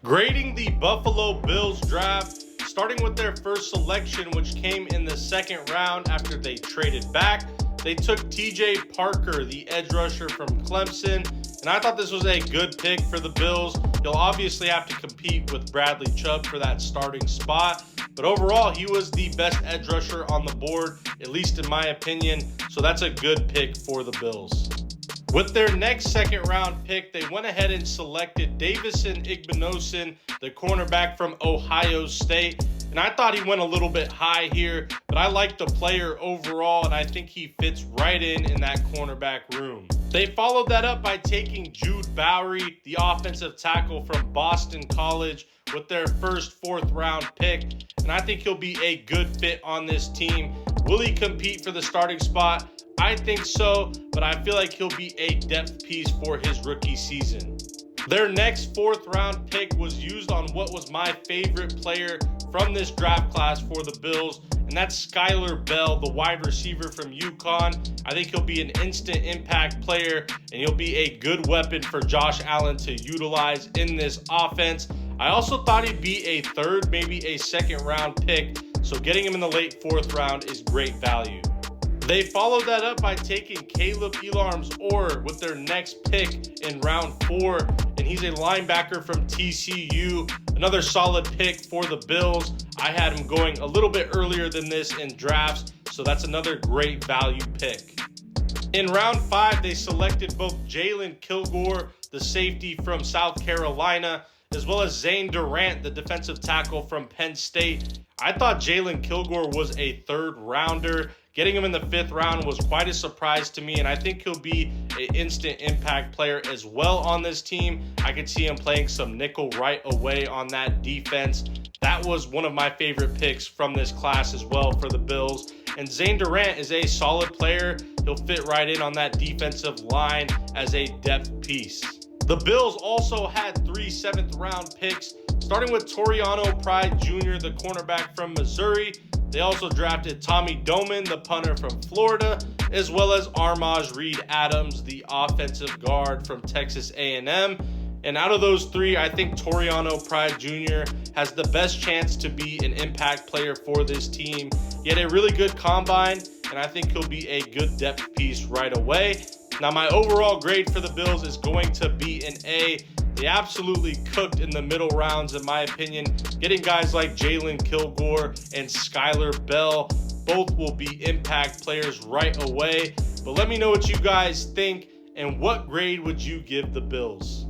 Grading the Buffalo Bills draft, starting with their first selection, which came in the second round after they traded back. They took TJ Parker, the edge rusher from Clemson, and I thought this was a good pick for the Bills. He'll obviously have to compete with Bradley Chubb for that starting spot, but overall, he was the best edge rusher on the board, at least in my opinion, so that's a good pick for the Bills. With their next second round pick, they went ahead and selected Davison Igbinosun, the cornerback from Ohio State. And I thought he went a little bit high here, but I like the player overall, and I think he fits right in that cornerback room. They followed that up by taking Jude Bowery, the offensive tackle from Boston College, with their first fourth round pick. And I think he'll be a good fit on this team. Will he compete for the starting spot? I think so, but I feel like he'll be a depth piece for his rookie season. Their next fourth round pick was used on what was my favorite player from this draft class for the Bills, and that's Skyler Bell, the wide receiver from UConn. I think he'll be an instant impact player, and he'll be a good weapon for Josh Allen to utilize in this offense. I also thought he'd be a third, maybe a second round pick, so getting him in the late fourth round is great value. They followed that up by taking Caleb Elarms-Orr with their next pick in round 4, and he's a linebacker from TCU. Another solid pick for the Bills. I had him going a little bit earlier than this in drafts, so that's another great value pick. In round 5, they selected both Jalen Kilgore, the safety from South Carolina, as well as Zane Durant, the defensive tackle from Penn State. I thought Jalen Kilgore was a third rounder. Getting him in the 5th round was quite a surprise to me, and I think he'll be an instant impact player as well on this team. I could see him playing some nickel right away on that defense. That was one of my favorite picks from this class as well for the Bills. And Zane Durant is a solid player. He'll fit right in on that defensive line as a depth piece. The Bills also had 3 7th round picks, starting with Toriano Pride Jr., the cornerback from Missouri. They also drafted Tommy Doman, the punter from Florida, as well as Armaj Reed Adams, the offensive guard from Texas A&M. And out of those 3, I think Toriano Pride Jr. has the best chance to be an impact player for this team. He had a really good combine, and I think he'll be a good depth piece right away. Now, my overall grade for the Bills is going to be an A. They absolutely cooked in the middle rounds, in my opinion. Getting guys like Jalen Kilgore and Skyler Bell, both will be impact players right away. But let me know what you guys think, and what grade would you give the Bills?